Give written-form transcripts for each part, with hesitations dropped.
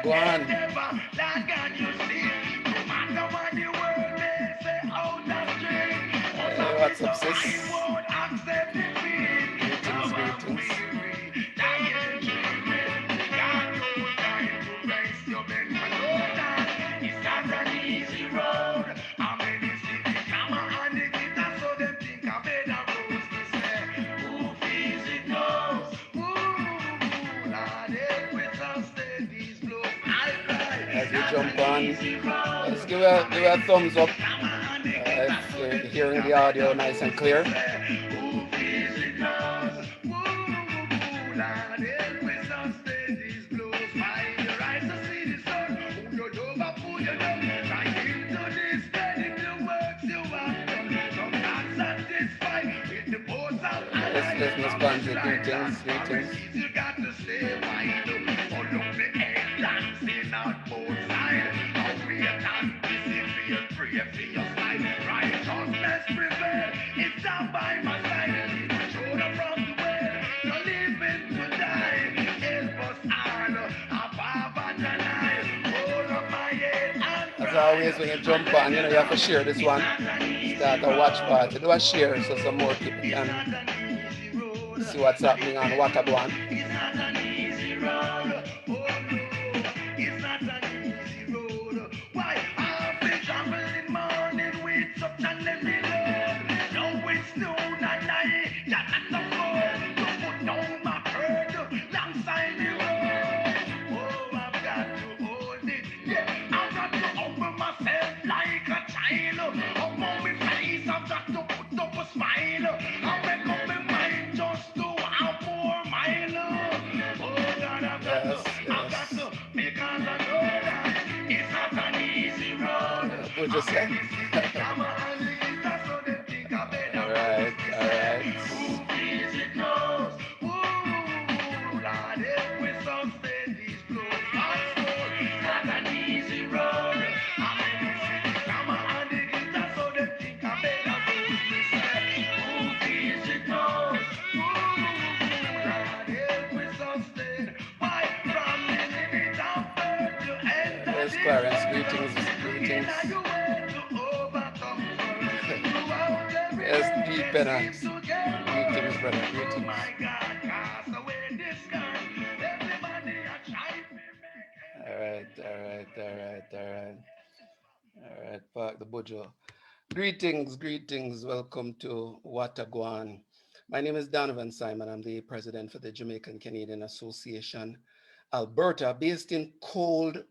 go on. Hey, what's up, sis? Greetings, greetings. As we jump on, let's give a thumbs up if you're hearing the audio nice and clear. Yes, Miss Bonzi, greetings, greetings. As always, when you jump on, you have to share this one. Start a watch party. Do a share so some more people can see what's happening on Wataguan. Yes, yes. What you say? All right, all right. Yes, Clarence, greetings, greetings. Yes, deep penance. Greetings, brother, greetings. All right, all right, all right, all right. All right, Park the Bujo. Greetings, greetings. Welcome to Wataguan. My name is Donovan Simon. I'm the president for the Jamaican Canadian Association, Alberta, based in cold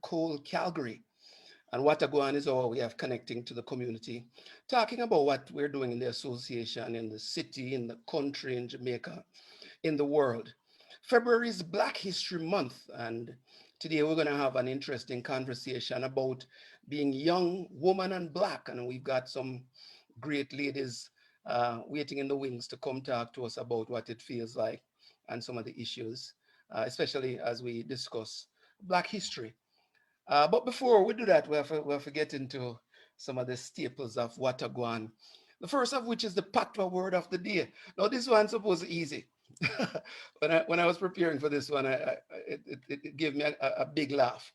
Calgary. And Wataguan is our way of connecting to the community, talking about what we're doing in the association, in the city, in the country, in Jamaica, in the world. February is Black History Month, and today we're going to have an interesting conversation about being young, woman, and Black. And we've got some great ladies waiting in the wings to come talk to us about what it feels like and some of the issues, especially as we discuss Black history. But before we do that, we have to get into some of the staples of Wataguan. The first of which is the Patwa word of the day. Now, this one's supposed easy. When I was preparing for this one, it gave me a big laugh.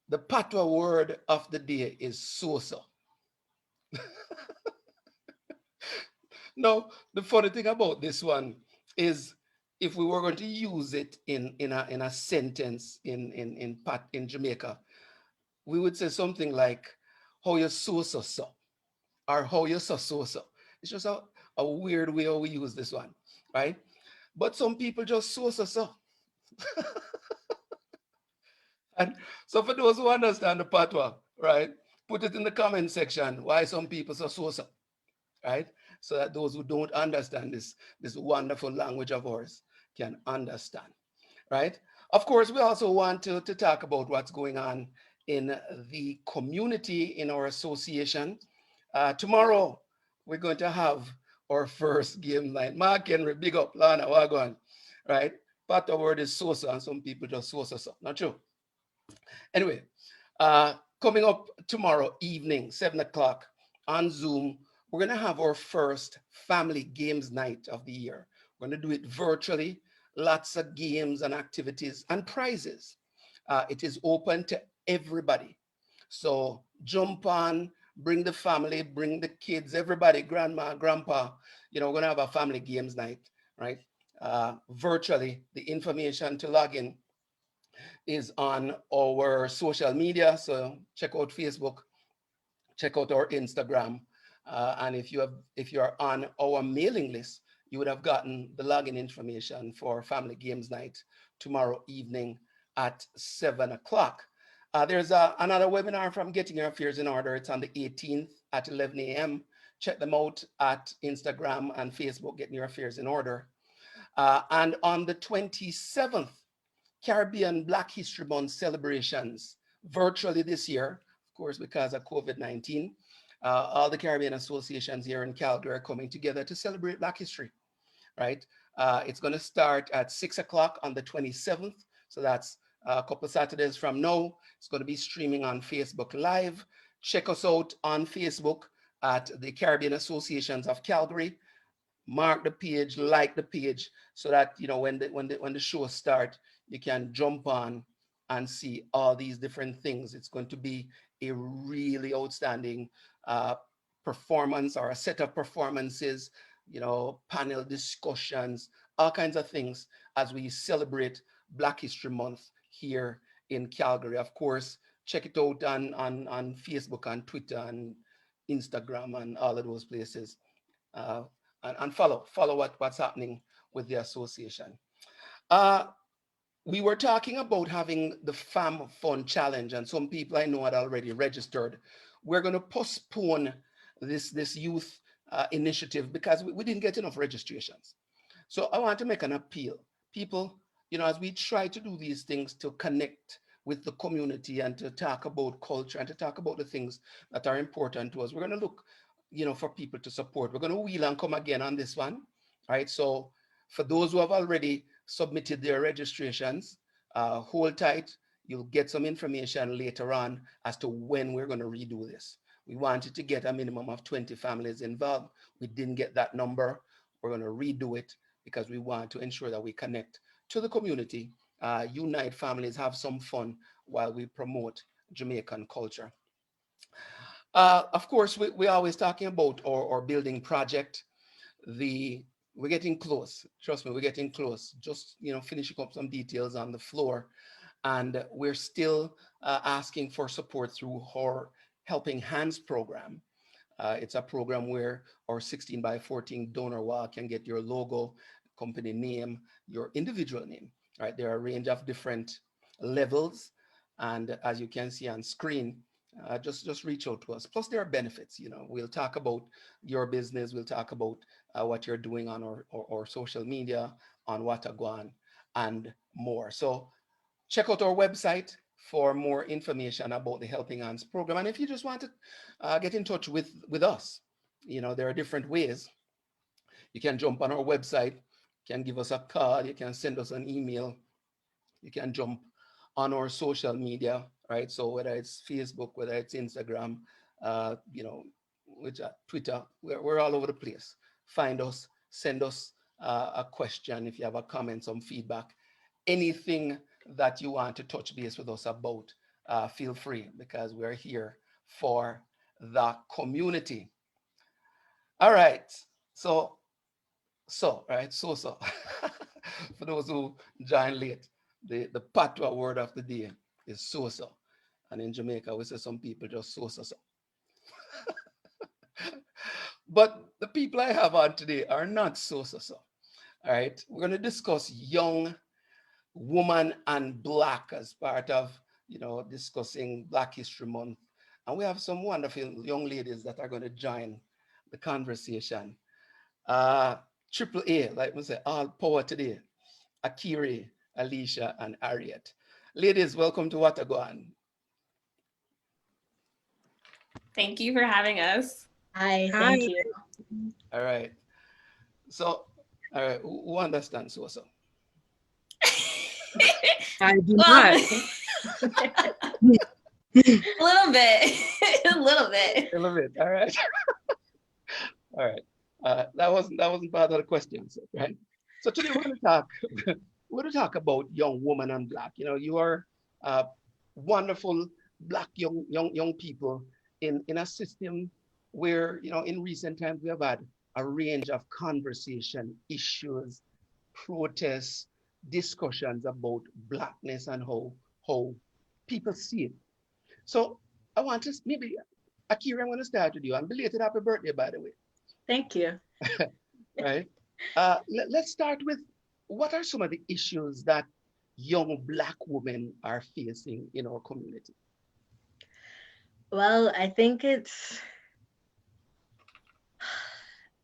The Patwa word of the day is sosa. Now, the funny thing about this one is if we were going to use it in a sentence in Jamaica, we would say something like how you so or how you so. It's just a weird way how we use this one, right? But some people just so. And so for those who understand the patwa, right, put it in the comment section why some people so, right? So that those who don't understand this wonderful language of ours can understand, right? Of course, we also want to talk about what's going on in the community in our association. Tomorrow, we're going to have our first game night. Mark Henry, big up, Lana, Wagwan, right? Part of word is sosa, and some people just so. Not true. Anyway, coming up tomorrow evening, 7 o'clock on Zoom, we're going to have our first family games night of the year. We're going to do it virtually, lots of games and activities and prizes. It is open to everybody. So jump on, bring the family, bring the kids, everybody, grandma, grandpa. We're gonna have a family games night, right? Virtually. The information to log in is on our social media. So check out Facebook, check out our Instagram, and if you are on our mailing list, you would have gotten the login information for Family Games Night tomorrow evening at 7 o'clock. There's another webinar from Getting Your Affairs in Order. It's on the 18th at 11 a.m. Check them out at Instagram and Facebook, Getting Your Affairs in Order. And on the 27th, Caribbean Black History Month celebrations virtually this year, of course, because of COVID-19. All the Caribbean associations here in Calgary are coming together to celebrate Black history, right? It's going to start at 6 o'clock on the 27th. So that's a couple of Saturdays from now. It's going to be streaming on Facebook Live. Check us out on Facebook at the Caribbean Associations of Calgary. Mark the page, like the page, so that when the show start, you can jump on and see all these different things. It's going to be a really outstanding uh, performance, or a set of performances, panel discussions, all kinds of things as we celebrate Black History Month here in Calgary. Of course, check it out on Facebook and Twitter and Instagram and all of those places. Uh, and follow what's happening with the association. Uh, we were talking about having the Fam Fund Challenge, and some people I know had already registered. We're going to postpone this youth initiative because we didn't get enough registrations. So I want to make an appeal. People, as we try to do these things to connect with the community and to talk about culture and to talk about the things that are important to us, we're going to look, for people to support. We're going to wheel and come again on this one, right? So for those who have already submitted their registrations, hold tight. You'll get some information later on as to when we're going to redo this. We wanted to get a minimum of 20 families involved. We didn't get that number. We're going to redo it because we want to ensure that we connect to the community, unite families, have some fun while we promote Jamaican culture. Of course, we're always talking about our building project. We're getting close. Trust me, we're getting close. Just finishing up some details on the floor, and we're still asking for support through our Helping Hands program. It's a program where our 16 by 14 donor wall can get your logo, company name, your individual name. Right? There are a range of different levels, and as you can see on screen, just reach out to us. Plus, there are benefits. We'll talk about your business. We'll talk about what you're doing on our social media, on Wataguan, and more. So check out our website for more information about the Helping Hands program. And if you just want to get in touch with us, there are different ways. You can jump on our website, you can give us a call, you can send us an email, you can jump on our social media, right? So whether it's Facebook, whether it's Instagram, uh, you know, Twitter, we're all over the place. Find us, send us a question if you have a comment, some feedback, anything that you want to touch base with us about, feel free because we're here for the community. All right. So, right. So. For those who join late, the patois word of the day is so. And in Jamaica, we say some people just so. But the people I have on today are not so. All right. We're going to discuss young woman and black as part of discussing Black History Month, and we have some wonderful young ladies that are going to join the conversation. uh Triple A, like we say, all power today. Akiri, Alicia, and Harriet. Ladies, welcome to Wataguan. Thank you for having us. Hi, Hi. thank you. All right. So, all right, who understands so? I do Well, not. a little bit. A little bit. A little bit. All right. All right. That wasn't part of the questions, right? So today we're going to talk we're going to talk about young woman and black. You are uh, wonderful Black young people in a system where, in recent times we have had a range of conversation, issues, protests, discussions about Blackness and how people see it. So I want to maybe, Akira, I'm going to start with you. And belated happy birthday, by the way. Thank you. Right? Let's start with what are some of the issues that young Black women are facing in our community? Well, I think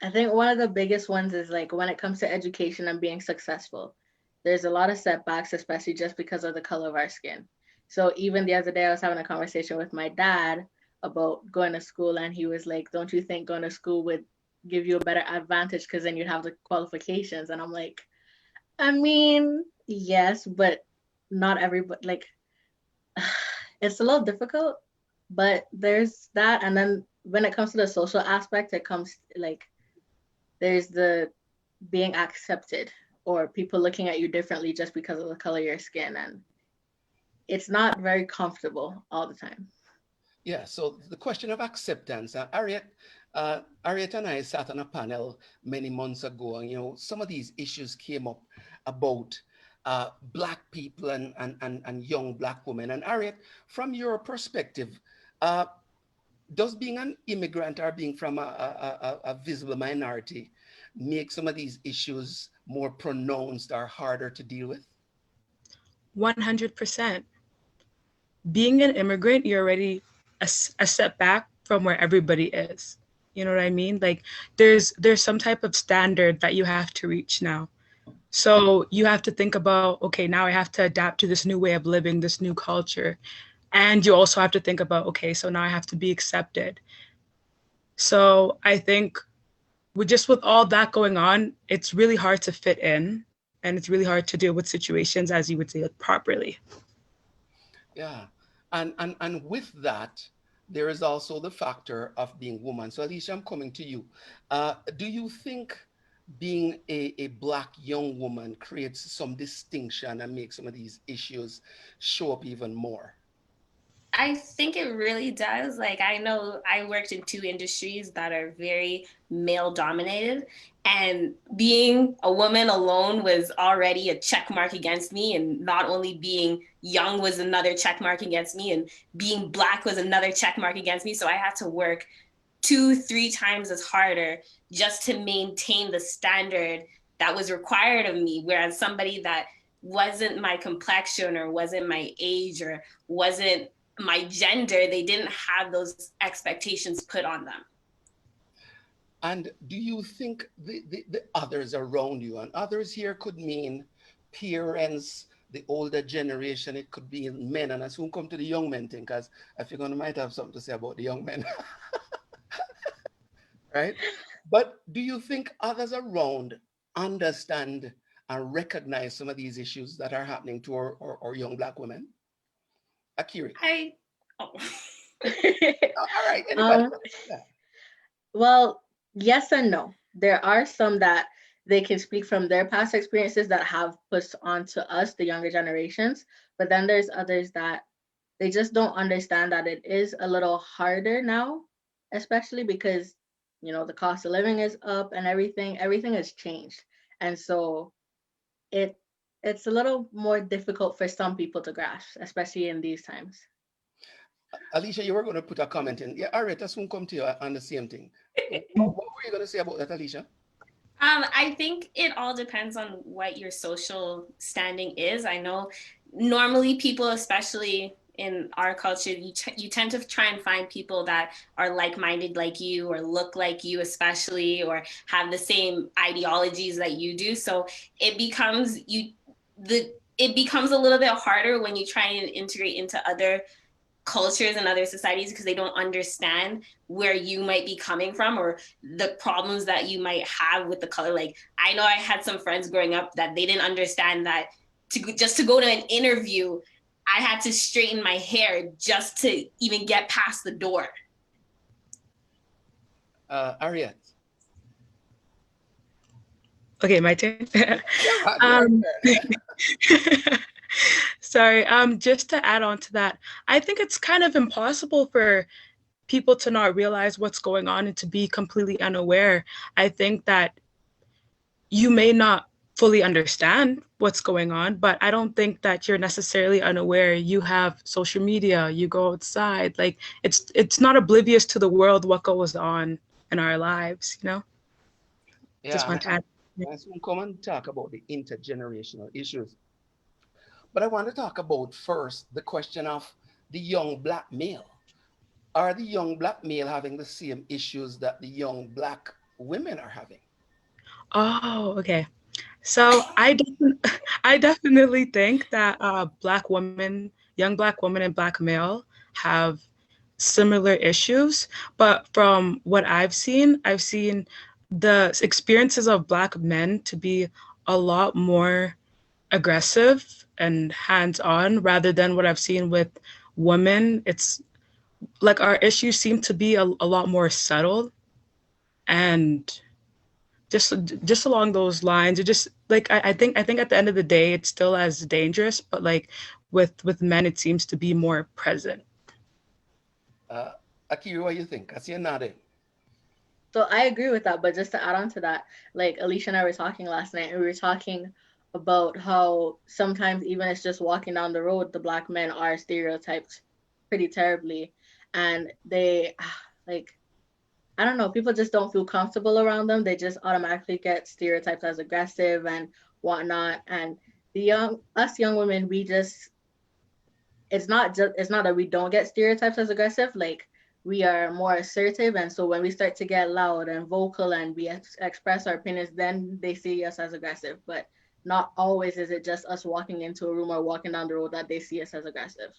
one of the biggest ones is like when it comes to education and being successful. There's a lot of setbacks, especially just because of the color of our skin. So even the other day, I was having a conversation with my dad about going to school, and he was like, "Don't you think going to school would give you a better advantage because then you'd have the qualifications?" And I'm like, I mean, yes, but not everybody. Like, it's a little difficult, but there's that. And then when it comes to the social aspect, it comes like there's the being accepted or people looking at you differently just because of the color of your skin. And it's not very comfortable all the time. Yeah, so the question of acceptance. Ariette and I sat on a panel many months ago, and some of these issues came up about Black people and young Black women. And Ariette, from your perspective, uh, does being an immigrant or being from a visible minority make some of these issues more pronounced or harder to deal with? 100%. Being an immigrant, you're already a step back from where everybody is. You know what I mean? Like there's some type of standard that you have to reach now. So you have to think about, okay, now I have to adapt to this new way of living, this new culture. And you also have to think about, okay, so now I have to be accepted. So I think with all that going on, it's really hard to fit in, and it's really hard to deal with situations, as you would say, like, properly. Yeah. And with that, there is also the factor of being woman. So Alicia, I'm coming to you. Do you think being a Black young woman creates some distinction and makes some of these issues show up even more? I think it really does. Like, I know I worked in two industries that are very male dominated, and being a woman alone was already a check mark against me. And not only being young was another check mark against me, and being Black was another check mark against me. So I had to work 2, 3 times as harder just to maintain the standard that was required of me. Whereas somebody that wasn't my complexion or wasn't my age or wasn't my gender, they didn't have those expectations put on them. And do you think the others around you, and others here could mean parents, the older generation, it could be men, and I soon come to the young men thing, because I figure I might have something to say about the young men, right? But do you think others around understand and recognize some of these issues that are happening to our young Black women? Akiri. I oh. All right, anybody? Yeah. Well, yes and no. There are some that they can speak from their past experiences that have pushed onto us, the younger generations. But then there's others that they just don't understand that it is a little harder now, especially because, the cost of living is up and everything has changed. And so it it's a little more difficult for some people to grasp, especially in these times. Alicia, you were going to put a comment in. Yeah, all right, I soon come to you on the same thing. What were you going to say about that, Alicia? I think it all depends on what your social standing is. I know normally people, especially in our culture, you tend to try and find people that are like-minded like you or look like you, especially, or have the same ideologies that you do. So it becomes it becomes a little bit harder when you try and integrate into other cultures and other societies because they don't understand where you might be coming from or the problems that you might have with the color. Like, I know I had some friends growing up that they didn't understand that just to go to an interview, I had to straighten my hair just to even get past the door. Ariette. Okay, my turn. Yeah, Sorry, just to add on to that, I think it's kind of impossible for people to not realize what's going on and to be completely unaware. I think that you may not fully understand what's going on, but I don't think that you're necessarily unaware. You have social media, you go outside, like it's not oblivious to the world what goes on in our lives, you know? Just Yeah, want to add. I soon come and talk about the intergenerational issues. But I want to talk about first the question of the young black male. Are the young black male having the same issues that the young black women are having? Oh, okay. So I definitely think that black women, young black women and black male have similar issues. But from what I've seen the experiences of black men to be a lot more aggressive and hands-on rather than what I've seen with women. It's like our issues seem to be a lot more subtle and just just along those lines. It just like I think at the end of the day it's still as dangerous, but like with men it seems to be more present. Uh, Akira, what do you think? I see you nodding. So I agree with that, but just to add on to that, like Alicia and I were talking last night, and we were talking about how sometimes even it's just walking down the road, the black men are stereotyped pretty terribly, and they like I don't know, people just don't feel comfortable around them. They just automatically get stereotyped as aggressive and whatnot. And us young women, we just it's not that we don't get stereotypes as aggressive, like we are more assertive, and so when we start to get loud and vocal and we express our opinions, then they see us as aggressive. But not always is it just us walking into a room or walking down the road that they see us as aggressive.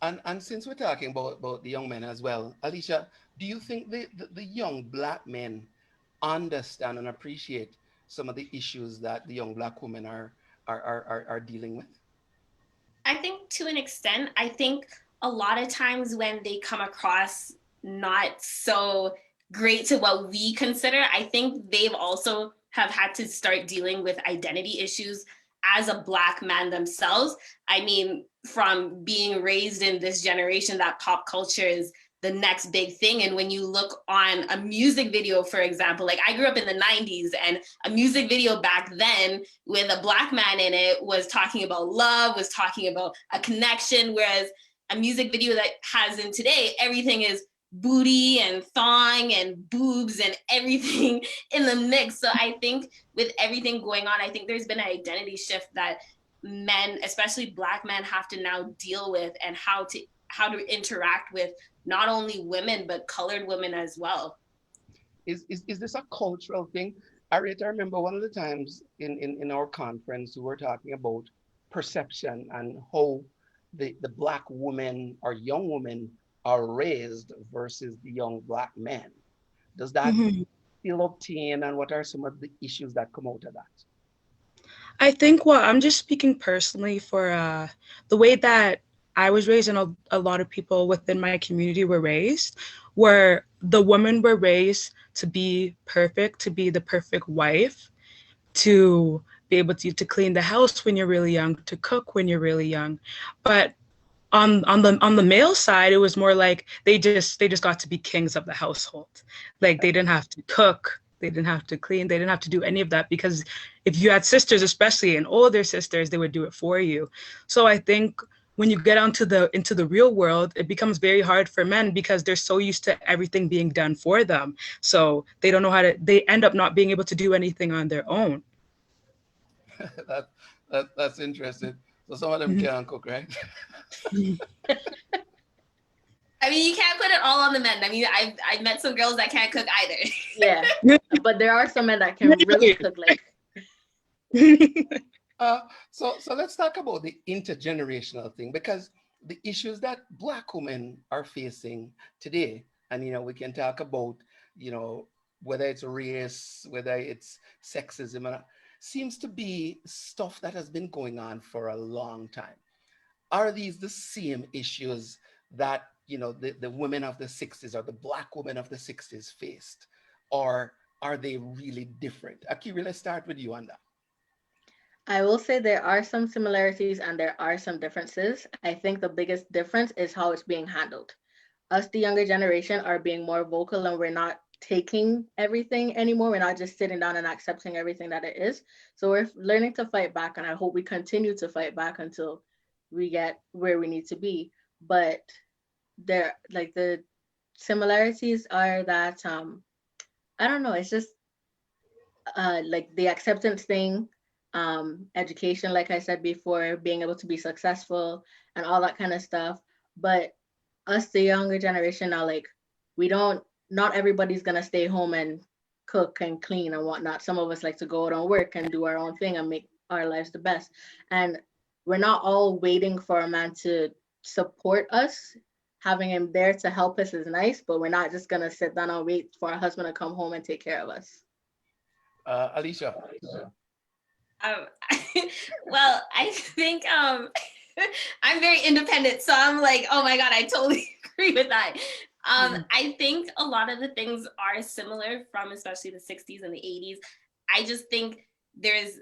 And since we're talking about the young men as well, Alicia, do you think the young black men understand and appreciate some of the issues that the young black women are dealing with? I think to an extent, I think a lot of times when they come across not so great to what we consider, I think they've also have had to start dealing with identity issues as a black man themselves. I mean, from being raised in this generation that pop culture is the next big thing. And when you look on a music video, for example, like I grew up in the 90s, and a music video back then with a black man in it was talking about love, was talking about a connection, whereas a music video that has in today, everything is booty and thong and boobs and everything in the mix. So I think with everything going on, I think there's been an identity shift that men, especially black men, have to now deal with, and how to interact with not only women but colored women as well. Is this a cultural thing? Arietta, I remember one of the times in our conference we were talking about perception and how the black woman or young women are raised versus the young black men. Does that Mhm. still obtain, and what are some of the issues that come out of that? I think well, I'm just speaking personally for the way that I was raised and a lot of people within my community were raised, where the women were raised to be perfect, to be the perfect wife, to be able to clean the house when you're really young, to cook when you're really young. But on the male side, it was more like they just got to be kings of the household. Like they didn't have to cook, they didn't have to clean, they didn't have to do any of that because if you had sisters, especially and older sisters, they would do it for you. So I think when you get onto the into the real world, it becomes very hard for men because they're so used to everything being done for them. So they don't know how to. They end up not being able to do anything on their own. that, that's interesting. So some of them Mhm. can't cook, right? I mean, you can't put it all on the men. I mean, I've met some girls that can't cook either. Yeah, but there are some men that can really cook. Like So let's talk about the intergenerational thing, because the issues that black women are facing today, and we can talk about you know whether it's race, whether it's sexism, and seems to be stuff that has been going on for a long time. Are these the same issues that the women of the 60s or the black women of the 60s faced, or are they really different? Akira, let's start with you on that. I will say there are some similarities and there are some differences. I think the biggest difference is how it's being handled. Us, the younger generation, are being more vocal and we're not taking everything anymore. We're not just sitting down and accepting everything that it is. So we're learning to fight back, and I hope we continue to fight back until we get where we need to be. But there, like the similarities are that I don't know, it's just like the acceptance thing, education, like I said before, being able to be successful and all that kind of stuff. But us, the younger generation now, like we don't, not everybody's gonna stay home and cook and clean and whatnot. Some of us like to go out and work and do our own thing and make our lives the best. And we're not all waiting for a man to support us. Having him there to help us is nice, but we're not just gonna sit down and wait for our husband to come home and take care of us. Alicia. Um, well, I think I'm very independent, so I'm like, oh my god, I totally agree with that. I think a lot of the things are similar from especially the 60s and the 80s. I just think there's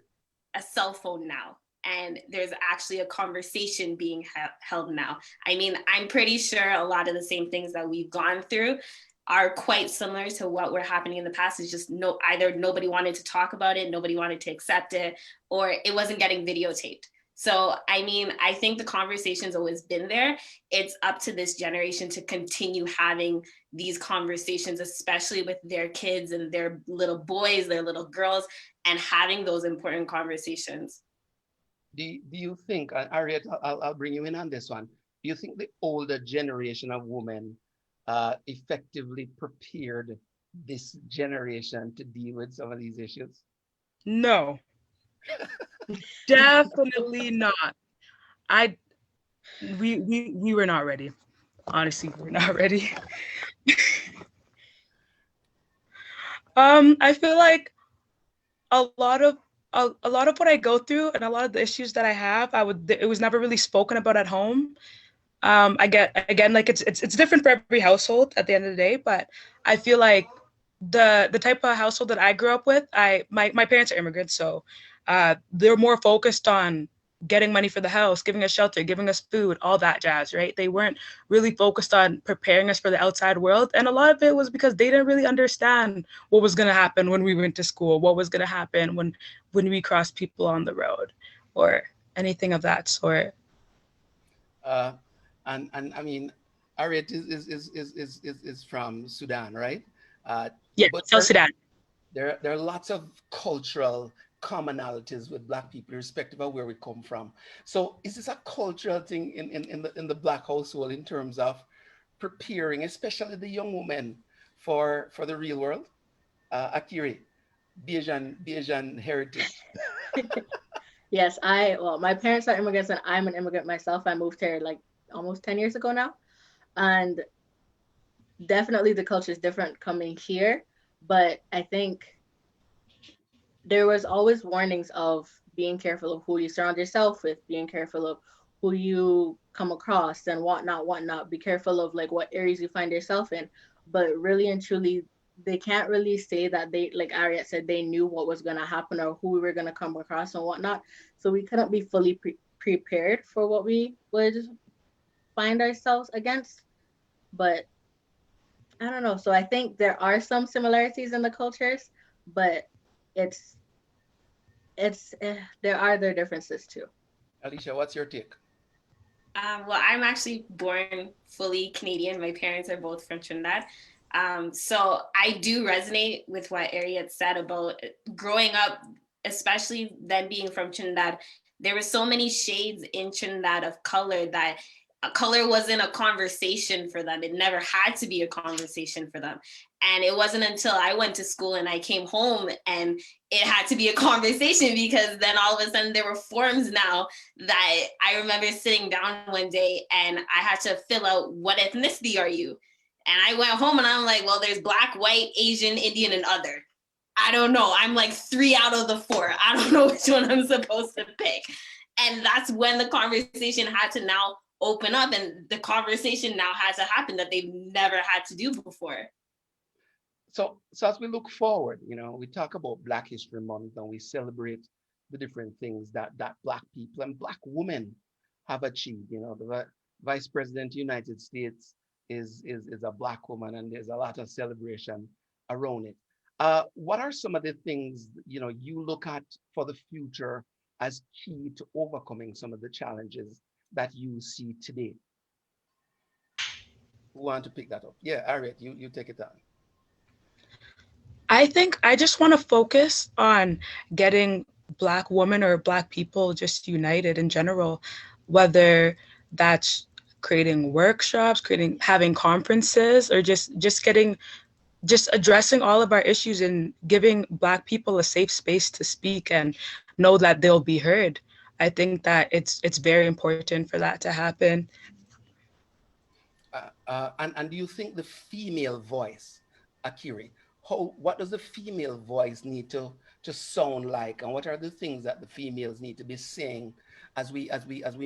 a cell phone now, and there's actually a conversation being held now. I mean, I'm pretty sure a lot of the same things that we've gone through are quite similar to what were happening in the past. It's just either nobody wanted to talk about it, nobody wanted to accept it, or it wasn't getting videotaped. So, I mean, I think the conversation's always been there. It's up to this generation to continue having these conversations, especially with their kids and their little boys, their little girls, and having those important conversations. Do you think, Harriet, I'll bring you in on this one. Do you think the older generation of women effectively prepared this generation to deal with some of these issues? No, definitely not. I we were not ready. Honestly, we were not ready. I feel like a lot of what I go through and a lot of the issues that I have, it was never really spoken about at home. I get, again, like it's different for every household at the end of the day, but I feel like the type of household that I grew up with, my parents are immigrants, so they're more focused on getting money for the house, giving us shelter, giving us food, all that jazz, right? They weren't really focused on preparing us for the outside world, and a lot of it was because they didn't really understand what was going to happen when we went to school, what was going to happen when we crossed people on the road, or anything of that sort. Uh, and I mean, Harriet is from Sudan, right? Yeah, But South Sudan. there are lots of cultural commonalities with Black people, irrespective of where we come from. So is this a cultural thing in the Black household in terms of preparing, especially the young women, for the real world? Akiri, Bajan heritage. Yes, well, my parents are immigrants and I'm an immigrant myself. I moved here like almost 10 years ago now. And definitely the culture is different coming here. But I think there was always warnings of being careful of who you surround yourself with, being careful of who you come across and whatnot. Be careful of like what areas you find yourself in. But really and truly, they can't really say that they, like Ariat said, they knew what was going to happen or who we were going to come across and whatnot. So we couldn't be fully prepared for what we would find ourselves against. But I don't know. So I think there are some similarities in the cultures, but it's there are their differences too. Alicia, what's your take? Well, I'm actually born fully Canadian. My parents are both from Trinidad. So I do resonate with what Ariette said about growing up, especially then being from Trinidad. There were so many shades in Trinidad of color that color wasn't a conversation for them. It never had to be a conversation for them. And it wasn't until I went to school and I came home and it had to be a conversation, because then all of a sudden there were forms now that I remember sitting down one day and I had to fill out, what ethnicity are you? And I went home and I'm like, well, there's Black, white, Asian, Indian, and other. I don't know. I'm like 3 out of the 4. I don't know which one I'm supposed to pick. And that's when the conversation had to now open up, and the conversation now had to happen that they've never had to do before. So as we look forward, we talk about Black History Month and we celebrate the different things that Black people and Black women have achieved. You know, the Vice President of the United States is a Black woman, and there's a lot of celebration around it. What are some of the things, you know, you look at for the future as key to overcoming some of the challenges that you see today? Who want to pick that up? Yeah, Harriet, you take it on. I think I just want to focus on getting Black women or Black people just united in general, whether that's creating workshops, having conferences, or just addressing all of our issues and giving Black people a safe space to speak and know that they'll be heard. I think that it's very important for that to happen. And do you think the female voice, Akiri, what does the female voice need to sound like, and what are the things that the females need to be saying as we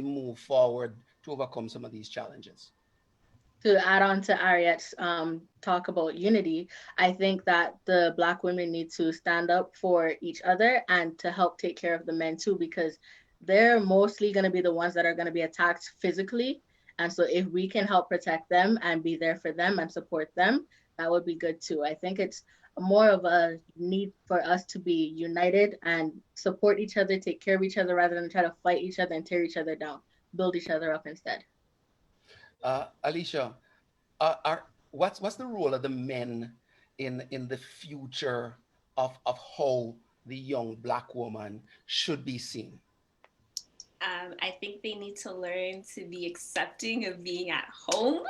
move forward to overcome some of these challenges? To add on to Ariette's talk about unity, I think that the Black women need to stand up for each other and to help take care of the men too, because they're mostly going to be the ones that are going to be attacked physically. And so if we can help protect them and be there for them and support them, that would be good too. I think it's more of a need for us to be united and support each other, take care of each other, rather than try to fight each other and tear each other down, build each other up instead. Alicia, what's the role of the men in the future of how the young Black woman should be seen? I think they need to learn to be accepting of being at home.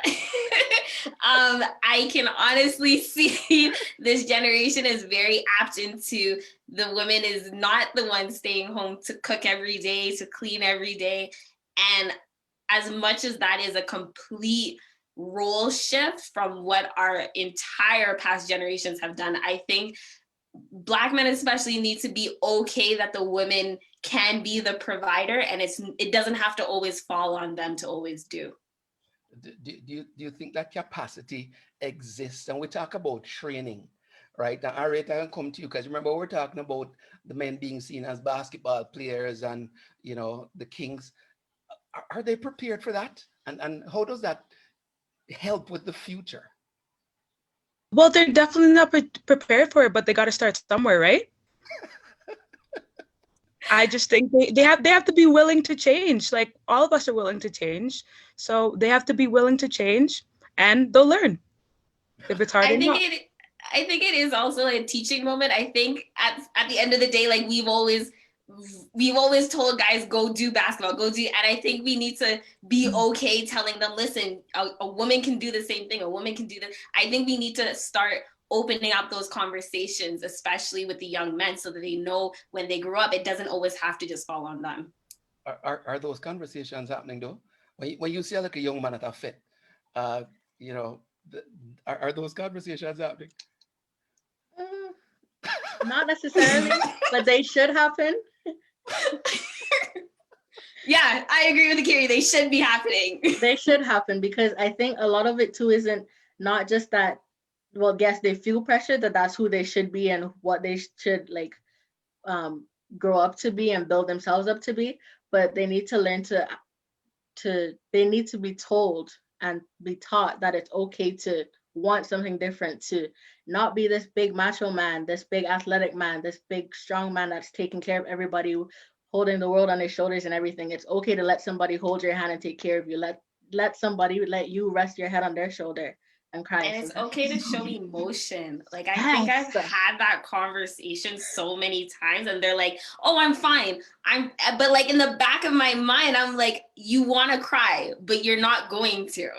I can honestly see this generation is very apt into the woman is not the one staying home to cook every day, to clean every day. And as much as that is a complete role shift from what our entire past generations have done, I think Black men especially need to be okay that the women can be the provider, and it doesn't have to always fall on them to always do. Do you think that capacity exists? And we talk about training, right? Now, Ariette, I can come to you because remember we're talking about the men being seen as basketball players and, you know, the kings. Are they prepared for that? And how does that help with the future? Well, they're definitely not prepared for it, but they got to start somewhere, right? I just think they have to be willing to change. Like all of us are willing to change, so they have to be willing to change, and they'll learn if it's hard enough. I think it is also a teaching moment. I think at the end of the day, like we've always told guys, go do basketball, and I think we need to be okay telling them, listen, a woman can do the same thing, a woman can do this. I think we need to start opening up those conversations, especially with the young men, so that they know when they grow up, it doesn't always have to just fall on them. Are those conversations happening though? When you see like a young man at a fit, you know, are those conversations happening? Not necessarily, but they should happen. Yeah, I agree with Akiri. They should be happening. They should happen because I think a lot of it too isn't not just that, well, yes, they feel pressure that that's who they should be and what they should like grow up to be and build themselves up to be, but they need to learn they need to be told and be taught that it's okay to want something different, to not be this big macho man, this big athletic man, this big strong man that's taking care of everybody, holding the world on his shoulders and everything. It's okay to let somebody hold your hand and take care of you. Let somebody let you rest your head on their shoulder and cry. And it's okay to show emotion. Like I think I've had that conversation so many times and they're like, oh, I'm fine. But like in the back of my mind, I'm like, you want to cry, but you're not going to.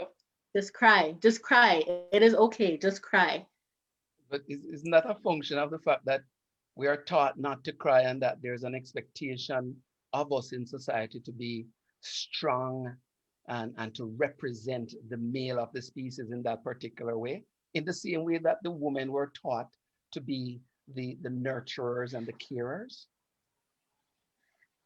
Just cry. Just cry. It is okay. Just cry. But isn't that a function of the fact that we are taught not to cry and that there's an expectation of us in society to be strong and to represent the male of the species in that particular way, in the same way that the women were taught to be the nurturers and the carers?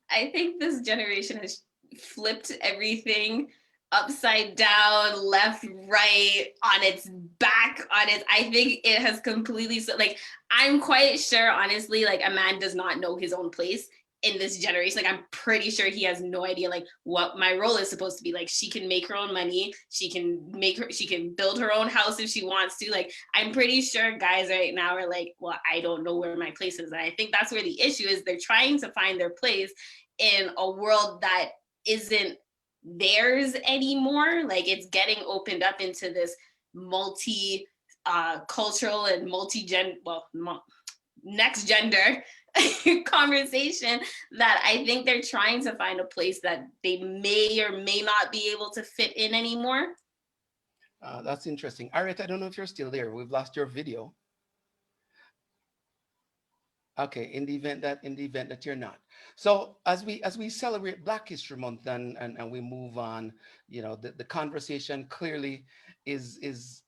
I think this generation has flipped everything upside down, left, right, on its back, I think it has completely, like, I'm quite sure, honestly, like a man does not know his own place in this generation. Like, I'm pretty sure he has no idea like what my role is supposed to be. Like, she can make her own money, she can build her own house if she wants to. Like, I'm pretty sure guys right now are like, well, I don't know where my place is. And I think that's where the issue is. They're trying to find their place in a world that isn't theirs anymore. Like, it's getting opened up into this multi cultural and next gender conversation that I think they're trying to find a place that they may or may not be able to fit in anymore. That's interesting. Ariette, I don't know if you're still there. We've lost your video. Okay, in the event that you're not. So as we celebrate Black History Month and we move on, you know, the conversation clearly is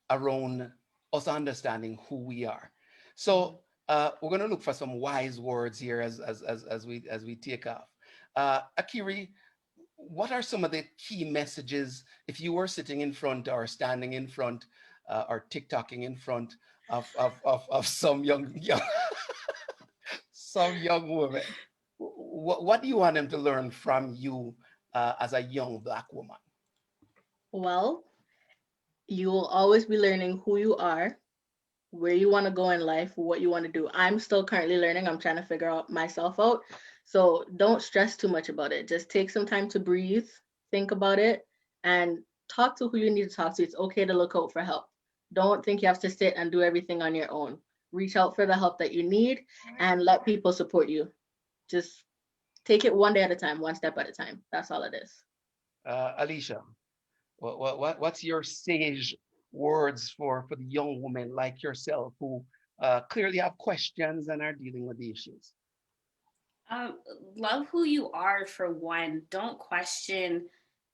around us understanding who we are. So we're going to look for some wise words here as we take off. Akiri, what are some of the key messages if you were sitting in front or standing in front or TikToking in front of some young some young woman? What do you want them to learn from you as a young Black woman? Well, you will always be learning who you are, where you want to go in life, what you want to do. I'm still currently learning. I'm trying to figure out myself out. So don't stress too much about it. Just take some time to breathe, think about it, and talk to who you need to talk to. It's okay to look out for help. Don't think you have to sit and do everything on your own. Reach out for the help that you need and let people support you. Just take it one day at a time, one step at a time. That's all it is. Alicia, what's your sage words for the young women like yourself who clearly have questions and are dealing with the issues? Love who you are, for one. Don't question.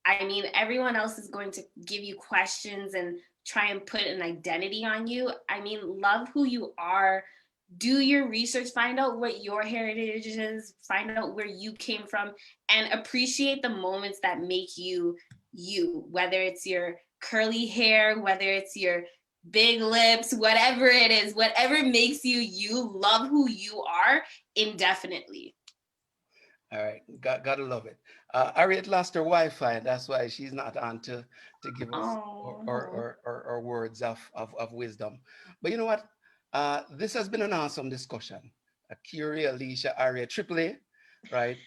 I mean, everyone else is going to give you questions and try and put an identity on you. I mean, love who you are. Do your research, find out what your heritage is, find out where you came from, and appreciate the moments that make you you, whether it's your curly hair, whether it's your big lips, whatever it is, whatever makes you you, love who you are indefinitely. All right, gotta love it. Ariette lost her Wi-Fi, that's why she's not on to give us or words of wisdom. But you know what? This has been an awesome discussion. Akiri, Alicia, Ariette, Triple A, right?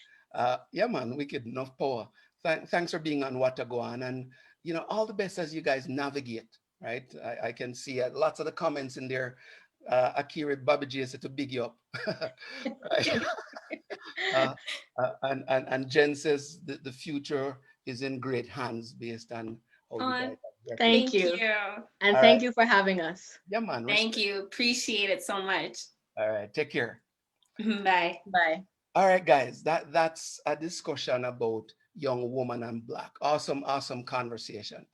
Yeah, man, wicked enough power. Thanks for being on What to Go On, and you know, all the best as you guys navigate. Right, I can see lots of the comments in there. Akiri, Bobby J said to big you up. Right. And Jen says the future is in great hands based on how you guys have Thank you. And All thank right. you for having us. Yeah, man. Thank you. Appreciate it so much. All right. Take care. Bye. Bye. All right, guys. That's a discussion about young woman and Black. Awesome conversation.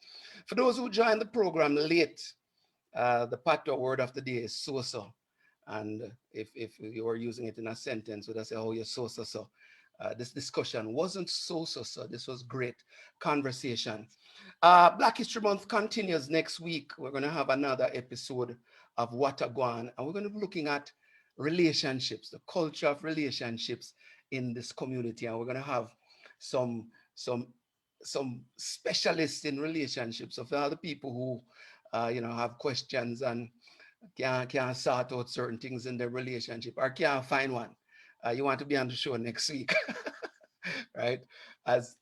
For those who joined the program late, the patois word of the day is so. And if you were using it in a sentence, would I say, oh, you're so. This discussion wasn't so. This was great conversation. Black History Month continues next week. We're going to have another episode of What a Guan, and we're going to be looking at relationships, the culture of relationships in this community, and we're going to have some specialists in relationships of all the people who have questions and can't sort out certain things in their relationship or can't find one. You want to be on the show next week, right? As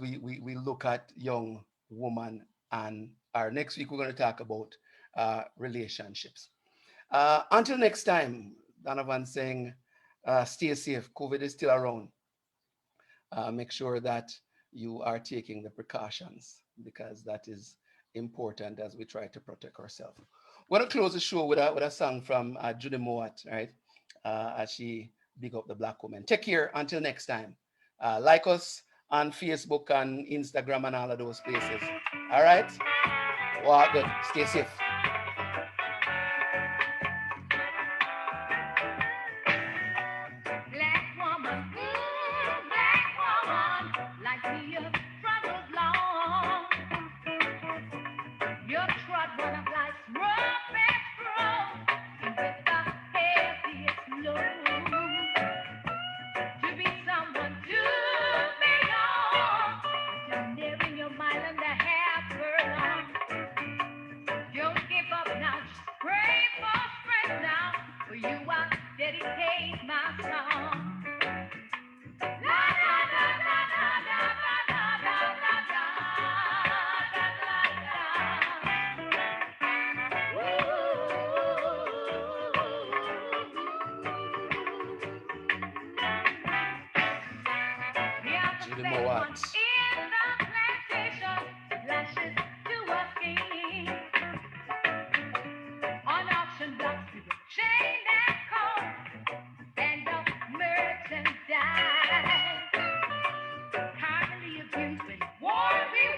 we look at young woman, and our next week we're going to talk about relationships. Until next time, Donovan saying, stay safe. COVID is still around. Make sure that you are taking the precautions because that is important as we try to protect ourselves. We're going to close the show with a song from Judy Mowatt, right? As she big up the Black woman. Take care until next time. Like us on Facebook and Instagram and all of those places. All right? Well, good. Stay safe. the Mawats.